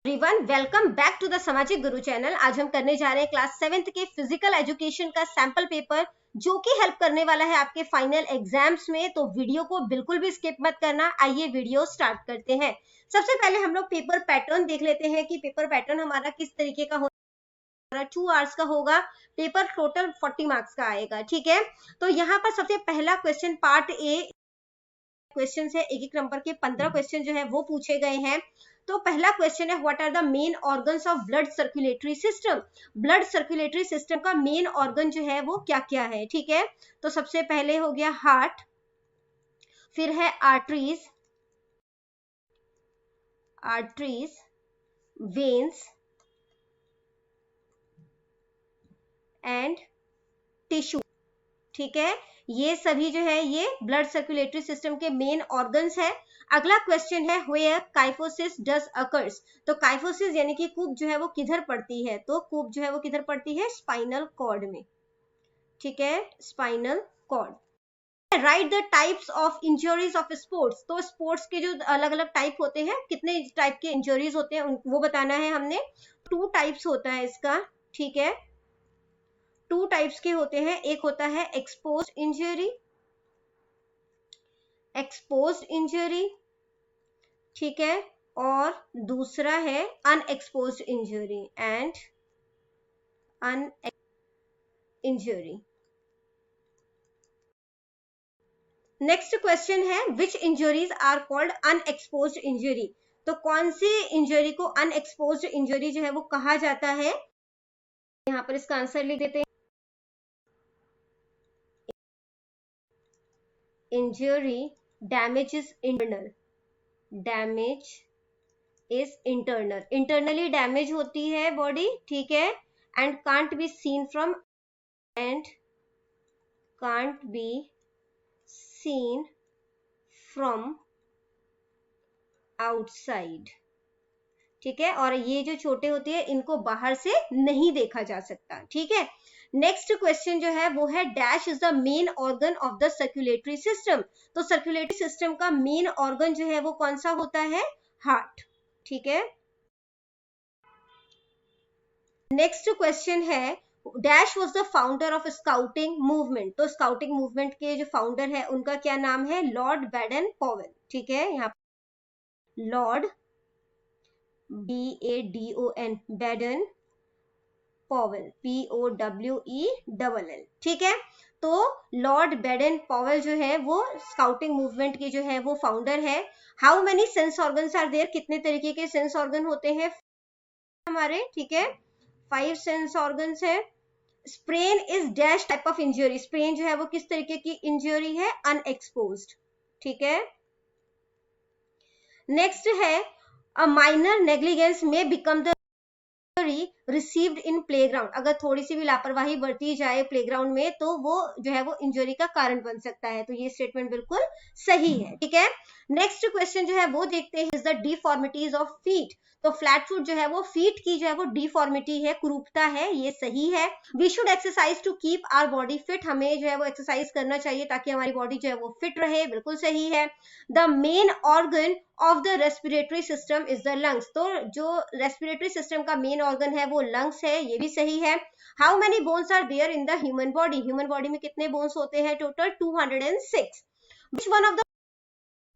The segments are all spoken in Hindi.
Everyone, welcome back to the Samajik Guru channel. आज हम करने जा रहे हैं क्लास 7th के फिजिकल एजुकेशन का सैंपल पेपर, जो कि हेल्प करने वाला है आपके फाइनल एग्जाम्स में। तो वीडियो को बिल्कुल भी स्किप मत करना। आइए वीडियो स्टार्ट करते हैं। सबसे पहले हम लोग पेपर पैटर्न देख लेते हैं कि पेपर पैटर्न हमारा किस तरीके का होगा। 2 आवर्स का होगा। पेपर टोटल 40 मार्क्स का आएगा। ठीक है, तो यहाँ पर सबसे पहला क्वेश्चन पार्ट ए क्वेश्चन है। एक नंबर के 15 क्वेश्चन जो है वो पूछे गए हैं। तो पहला क्वेश्चन है, what are the main organs of blood circulatory system. Blood circulatory system का मेन ऑर्गन जो है वो क्या क्या है। ठीक है, तो सबसे पहले हो गया हार्ट, फिर है आर्टरीज, वेन्स एंड टिश्यू। ठीक है, ये सभी जो है ये ब्लड सर्कुलेटरी सिस्टम के मेन ऑर्गन्स है। अगला क्वेश्चन है, व्हेयर काइफोसिस डज अकर्स। तो काइफोसिस यानी कि कूप जो है वो किधर पड़ती है। तो कूप जो है वो किधर पड़ती है, स्पाइनल कॉर्ड में। ठीक है, spinal cord. Write the types of injuries of sports. तो स्पोर्ट्स के जो अलग अलग टाइप होते हैं, कितने टाइप के इंजरीज होते हैं वो बताना है हमने। 2 टाइप्स होता है इसका। ठीक है, 2 टाइप्स के होते हैं। एक होता है एक्सपोज्ड इंजरी, ठीक है, और दूसरा है unexposed injury injury. Next question है, which injuries are called unexposed injury. तो कौन सी इंजरी को अनएक्सपोज्ड इंजरी जो है वो कहा जाता है। यहां पर इसका आंसर लिख देते हैं। Injury damage is internal, internally damage होती है बॉडी। ठीक है, and can't be seen from outside. ठीक है, और ये जो छोटे होते हैं इनको बाहर से नहीं देखा जा सकता। ठीक है, नेक्स्ट क्वेश्चन जो है वो है, dash is the main organ of the circulatory system. तो सर्कुलेटरी सिस्टम का मेन ऑर्गन जो है वो कौन सा होता है, हार्ट। ठीक है, नेक्स्ट क्वेश्चन है, dash was the founder of scouting movement. तो स्काउटिंग मूवमेंट के जो फाउंडर है उनका क्या नाम है, लॉर्ड बैडन पॉवेल। ठीक है, यहाँ Lord BADON Baden Powell, POWELL। ठीक है, तो लॉर्ड बैडन पॉवेल जो है वो स्काउटिंग मूवमेंट के जो है वो फाउंडर है। How many sense organs are there. कितने तरीके के सेंस ऑर्गन होते हैं हमारे। ठीक है, 5 सेंस ऑर्गन्स है। Sprain is dash type of injury. Sprain जो है वो किस तरीके की इंजरी है, अनएक्सपोज्ड। ठीक है, नेक्स्ट है, अ माइनर नेग्लिजेंस में become the received in playground. अगर थोड़ी सी भी लापरवाही बरती जाए प्लेग्राउंड में तो वो जो है वो इंजरी का कारण बन सकता है। तो ये स्टेटमेंट बिल्कुल सही है। ठीक है, नेक्स्ट क्वेश्चन जो है वो देखते हैं, is the deformities of feet. तो फ्लैट फुट जो है वो फीट की जो है वो डिफॉर्मिटी है, कुरूपता है। ये सही है। We should exercise to keep our body fit. हमें जो है वो एक्सरसाइज करना चाहिए ताकि हमारी बॉडी जो है वो फिट रहे। बिल्कुल सही है। The main organ of the respiratory system is the lungs. तो जो रेस्पिरेटरी सिस्टम का मेन ऑर्गन है वो लंग्स है। ये भी सही है। How many bones are there in the human body. Human body में कितने बोन्स होते हैं, total 206। Which one of the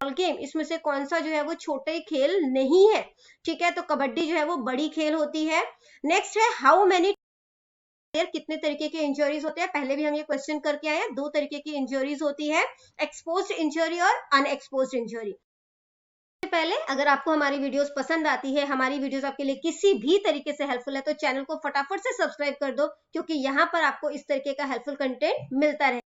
game, इसमें से कौन सा जो है वो छोटे खेल नहीं है। ठीक है, तो कबड्डी जो है वो बड़ी खेल होती है। नेक्स्ट है, हाउ मेनी, कितने तरीके के इंजरीज होते हैं। पहले भी हम ये क्वेश्चन करके आए हैं। 2 तरीके की इंजरीज होती है, एक्सपोज्ड इंजरी और अनएक्सपोज्ड इंजरी। पहले अगर आपको हमारी वीडियोस पसंद आती है, हमारी वीडियोस आपके लिए किसी भी तरीके से हेल्पफुल है, तो चैनल को फटाफट से सब्सक्राइब कर दो, क्योंकि यहाँ पर आपको इस तरीके का हेल्पफुल कंटेंट मिलता रहे।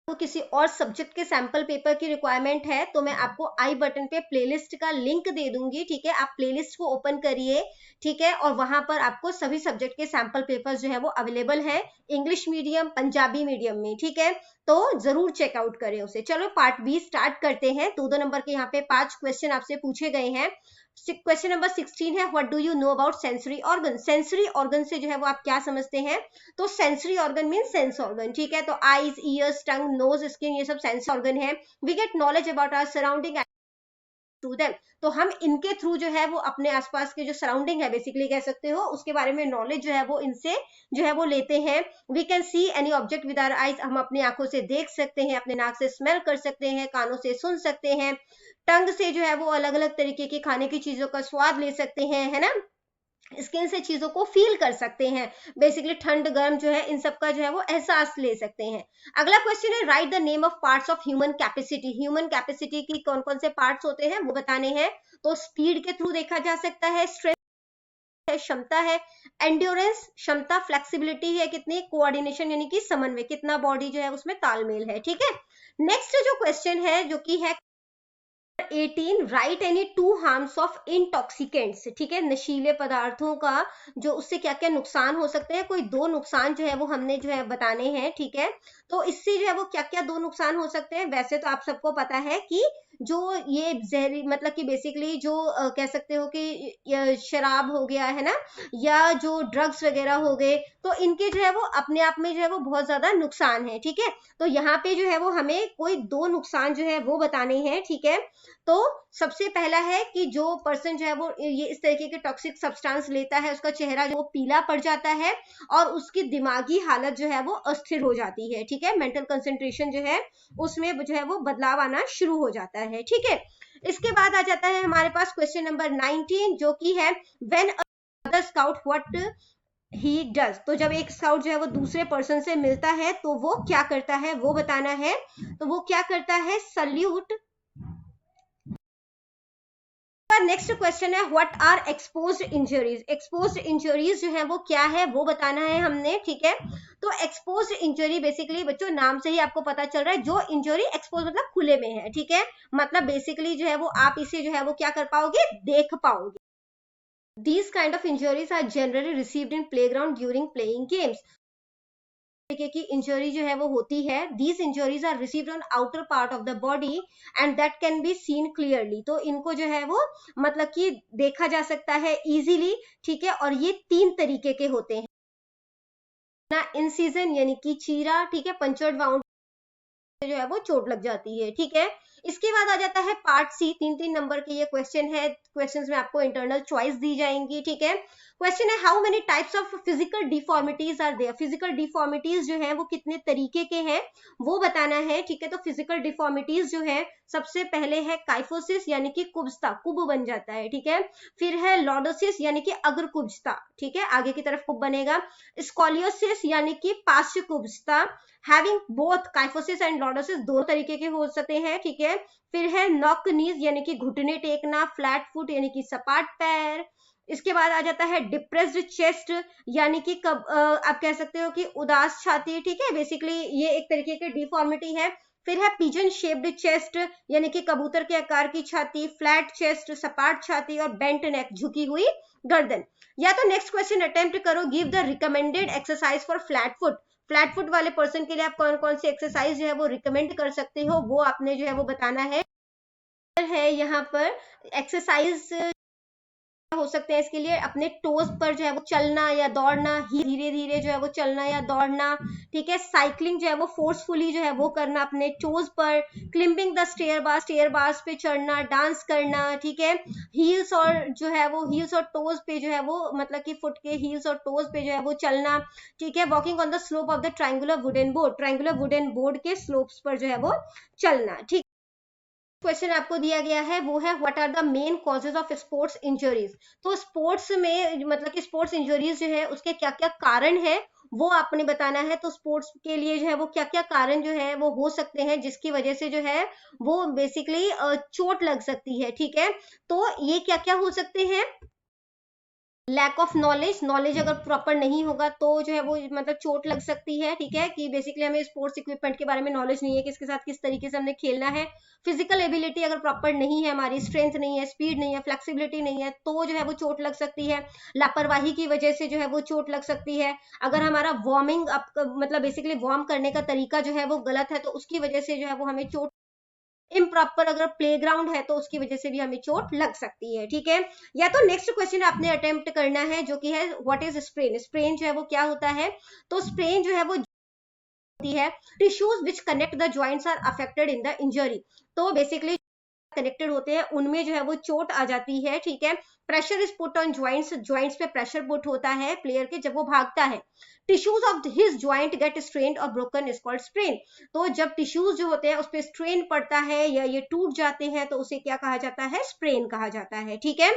तो किसी और सब्जेक्ट के सैंपल पेपर की रिक्वायरमेंट है तो मैं आपको आई बटन पे प्लेलिस्ट का लिंक दे दूंगी। ठीक है, आप प्लेलिस्ट को ओपन करिए। ठीक है, और वहां पर आपको सभी सब्जेक्ट के सैंपल पेपर्स जो है वो अवेलेबल है, इंग्लिश मीडियम, पंजाबी मीडियम में। ठीक है, तो जरूर चेकआउट करें उसे। चलो पार्ट बी स्टार्ट करते हैं। 2-2 नंबर के यहाँ पे 5 क्वेश्चन आपसे पूछे गए हैं। क्वेश्चन नंबर 16 है, what do you know about sensory organ. Sensory organ से जो है वो आप क्या समझते हैं। तो sensory organ mean sense organ. ठीक है, तो eyes, ears, tongue, nose, skin, ये सब सेंस ऑर्गन है। We get knowledge about our surrounding through them, तो हम इनके थ्रू जो है वो अपने आसपास के जो सराउंडिंग है बेसिकली कह सकते हो उसके बारे में नॉलेज जो है वो इनसे जो है वो लेते हैं। We can see any object with our eyes, हम अपनी आंखों से देख सकते हैं, अपने नाक से स्मेल कर सकते हैं, कानों से सुन सकते हैं, टंग से जो है वो अलग अलग तरीके की खाने की चीजों का स्वाद ले सकते हैं, है ना, स्किन से चीजों को फील कर सकते हैं, बेसिकली ठंड गर्म जो है इन सब का जो है वो एहसास ले सकते हैं। अगला क्वेश्चन है right the name of parts of human capacity, human capacity की कौन कौन से पार्ट्स होते हैं वो बताने हैं। तो स्पीड के थ्रू देखा जा सकता है, स्ट्रेंथ है, क्षमता है, एंड्योरेंस क्षमता, फ्लेक्सिबिलिटी है कितनी, कोऑर्डिनेशन यानी कि समन्वय, कितना बॉडी जो है उसमें तालमेल है, ठीक है। नेक्स्ट जो क्वेश्चन है जो कि है 18 right any two harms of intoxicants, ठीक है, नशीले पदार्थों का जो उससे क्या क्या नुकसान हो सकते हैं, कोई दो नुकसान जो है वो हमने जो है बताने हैं, ठीक है। तो इससे जो है वो क्या क्या दो नुकसान हो सकते हैं, वैसे तो आप सबको पता है कि जो ये जहरी मतलब कि बेसिकली जो कह सकते हो कि शराब हो गया है ना, या जो ड्रग्स वगैरह हो गए, तो इनके जो है वो अपने आप में जो है वो बहुत ज्यादा नुकसान है, ठीक है। तो यहाँ पे जो है वो हमें कोई दो नुकसान जो है वो बताने हैं, ठीक है। तो सबसे पहला है कि जो पर्सन जो है वो ये इस तरीके के टॉक्सिक सब्सटेंस लेता है उसका चेहरा जो पीला पड़ जाता है और उसकी दिमागी हालत जो है वो अस्थिर हो जाती है, ठीक है, मेंटल कंसंट्रेशन जो है उसमें जो है वो बदलाव आना शुरू हो जाता है, ठीक है। इसके बाद आ जाता है हमारे पास क्वेश्चन नंबर 19 जो कि है when other scout what he does, तो जब एक स्काउट जो है वो दूसरे पर्सन से मिलता है तो वो क्या करता है वो बताना है। तो वो क्या करता है, सल्यूट। नेक्स्ट क्वेश्चन है what are exposed injuries, exposed injuries जो है वो क्या है वो बताना है हमने, ठीक है। तो एक्सपोज्ड इंजरी बेसिकली बच्चों नाम से ही आपको पता चल रहा है, जो इंजरी एक्सपोज मतलब खुले में है, ठीक है, मतलब बेसिकली जो है वो आप इसे जो है वो क्या कर पाओगे, देख पाओगे। These kind of injuries are generally received in playground during playing games, की इंजरी जो है वो होती है, these injuries are received on outer part of the body and that can be seen clearly, तो इनको जो है वो मतलब कि देखा जा सकता है इजीली, ठीक है। और ये तीन तरीके के होते हैं ना, इंसिजन यानी कि चीरा, ठीक है, पंचर्ड वाउंड जो है वो चोट लग जाती है, ठीक है। इसके बाद आ जाता है पार्ट सी, 3-3 नंबर के ये क्वेश्चन है, क्वेश्चंस में आपको इंटरनल चॉइस दी जाएंगी, ठीक है। क्वेश्चन है how many types of physical deformities are there, physical deformities जो है वो कितने तरीके के हैं वो बताना है, ठीक है। तो फिजिकल डिफॉर्मिटीज जो है सबसे पहले है काइफोसिस यानी कि कुब्जता, कुब बन जाता है, ठीक है। फिर है लॉर्डोसिस यानी कि अग्र कुब्जता, ठीक है, आगे की तरफ कुब बनेगा। स्कोलियोसिस यानी कि पार्श्व कुब्जता, having both kyphosis and lordosis दोनों तरीके के हो सकते हैं, ठीक है। फिर है नॉक नीज यानी कि घुटने टेकना, फ्लैट फुट यानी कि सपाट पैर। इसके बाद आ जाता है डिप्रेस्ड चेस्ट यानी कि आप कह सकते हो कि उदास छाती, ठीक है, बेसिकली ये एक तरीके की डिफॉर्मिटी है। फिर है पिजन शेप्ड चेस्ट यानी कि कबूतर के आकार की छाती, फ्लैट चेस्ट सपाट छाती, और बेंट नेक झुकी हुई गर्दन। या तो नेक्स्ट क्वेश्चन अटेम्प्ट करो, give the recommended exercise for flat foot, flat foot वाले पर्सन के लिए आप कौन कौन सी एक्सरसाइज जो है वो रिकमेंड कर सकते हो वो आपने जो है वो बताना है यहाँ पर। एक्सरसाइज हो सकते हैं इसके लिए अपने टोज पर जो है वो चलना या दौड़ना, धीरे धीरे जो है वो चलना या दौड़ना, ठीक है। साइकिलिंग जो है वो फोर्सफुली जो है वो करना अपने टोज पर, क्लिम्बिंग द स्टेयर बार्स पे चढ़ना, डांस करना, ठीक है। हील्स और जो है वो हील्स और टोज पे जो है वो मतलब कि फुट के हील्स और टोज पे जो है वो चलना, ठीक है। Walking on the slope of the triangular wooden board, triangular wooden board के स्लोप्स पर जो है वो चलना, ठीक। क्वेश्चन आपको दिया गया है वो है what are the main causes of sports injuries, तो स्पोर्ट्स में मतलब कि स्पोर्ट्स इंजरीज जो है उसके क्या क्या कारण है वो आपने बताना है। तो स्पोर्ट्स के लिए जो है वो क्या क्या कारण जो है वो हो सकते हैं जिसकी वजह से जो है वो बेसिकली चोट लग सकती है, ठीक है। तो ये क्या क्या हो सकते हैं, लैक ऑफ नॉलेज, नॉलेज अगर प्रॉपर नहीं होगा तो जो है वो मतलब चोट लग सकती है, ठीक है, कि बेसिकली हमें स्पोर्ट्स इक्विपमेंट के बारे में नॉलेज नहीं है कि इसके साथ किस तरीके से हमने खेलना है। फिजिकल एबिलिटी अगर प्रॉपर नहीं है, हमारी स्ट्रेंथ नहीं है, स्पीड नहीं है, फ्लेक्सिबिलिटी नहीं है, तो जो है वो चोट लग सकती है। लापरवाही की वजह से जो है वो चोट लग सकती है। अगर हमारा वार्मिंग अप मतलब बेसिकली वार्म करने का तरीका जो है वो गलत है तो उसकी वजह से जो है वो हमें चोट, इम्प्रॉपर अगर प्लेग्राउंड है तो उसकी वजह से भी हमें चोट लग सकती है, ठीक है। या तो नेक्स्ट क्वेश्चन आपने अटेम्प्ट करना है जो कि है व्हाट इज स्प्रेन, स्प्रेन जो है वो क्या होता है। तो स्प्रेन जो है वो होती है tissues which connect the joints are affected in the injury, तो बेसिकली कनेक्टेड होते हैं उनमें जो है वो चोट आ जाती है, ठीक है। Pressure is put on joints, joints पे प्रेशर पुट होता है प्लेयर के जब वो भागता है। Tissues of his joint get strained और ब्रोकन इज कॉल्ड स्प्रेन। तो जब टिश्यूज जो होते हैं उस पर स्ट्रेन पड़ता है या ये टूट जाते हैं तो उसे क्या कहा जाता है, स्प्रेन कहा जाता है, ठीक है।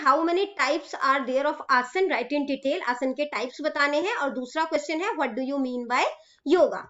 How many types are there of asan, write in detail, आसन के टाइप्स बताने हैं। और दूसरा क्वेश्चन है what do you mean by yoga,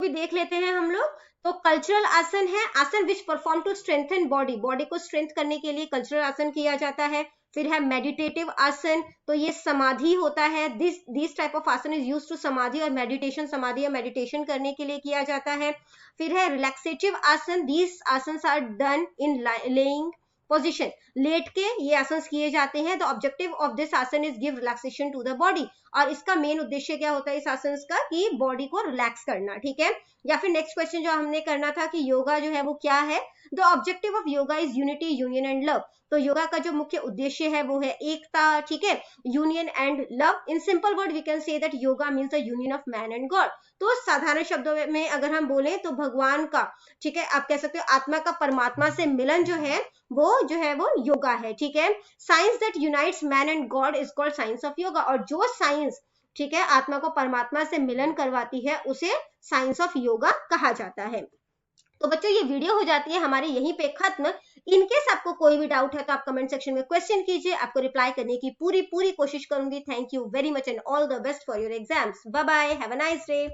भी देख लेते हैं हम लोग। तो कल्चरल आसन है, asan which perform to strengthen body, body को स्ट्रेंथ करने के लिए कल्चरल आसन किया जाता है। फिर है मेडिटेटिव आसन, तो ये समाधि होता है, दिस टाइप ऑफ आसन इज यूज्ड टू समाधि और मेडिटेशन, समाधि या मेडिटेशन करने के लिए किया जाता है। फिर है रिलैक्सेटिव आसन, these asans are done in lying position, लेट के ये आसन किए जाते हैं। The objective of this asan is give relaxation to the body, और इसका मेन उद्देश्य क्या होता है इस आसन का, कि बॉडी को रिलैक्स करना, ठीक है। या फिर नेक्स्ट क्वेश्चन जो हमने करना था कि योगा जो है वो क्या है, the objective of yoga is unity, union and love. तो योगा का जो मुख्य उद्देश्य है वो है एकता, ठीक है, union and love. In simple word we can say that yoga means the union of man and God. तो साधारण शब्दों में अगर हम बोले तो भगवान का, ठीक है, आप कह सकते हो आत्मा का परमात्मा से मिलन जो है वो योगा है, ठीक है। Science that unites man and God is called science of yoga, और जो साइंस, ठीक है, आत्मा को परमात्मा से मिलन करवाती है उसे साइंस ऑफ योगा कहा जाता है। तो बच्चों ये वीडियो हो जाती है हमारी यहीं पे खत्म। इनकेस आपको कोई भी डाउट है तो आप कमेंट सेक्शन में क्वेश्चन कीजिए, आपको रिप्लाई करने की पूरी कोशिश करूंगी। Thank you very much and all the best for your exams. Bye bye, have a nice day.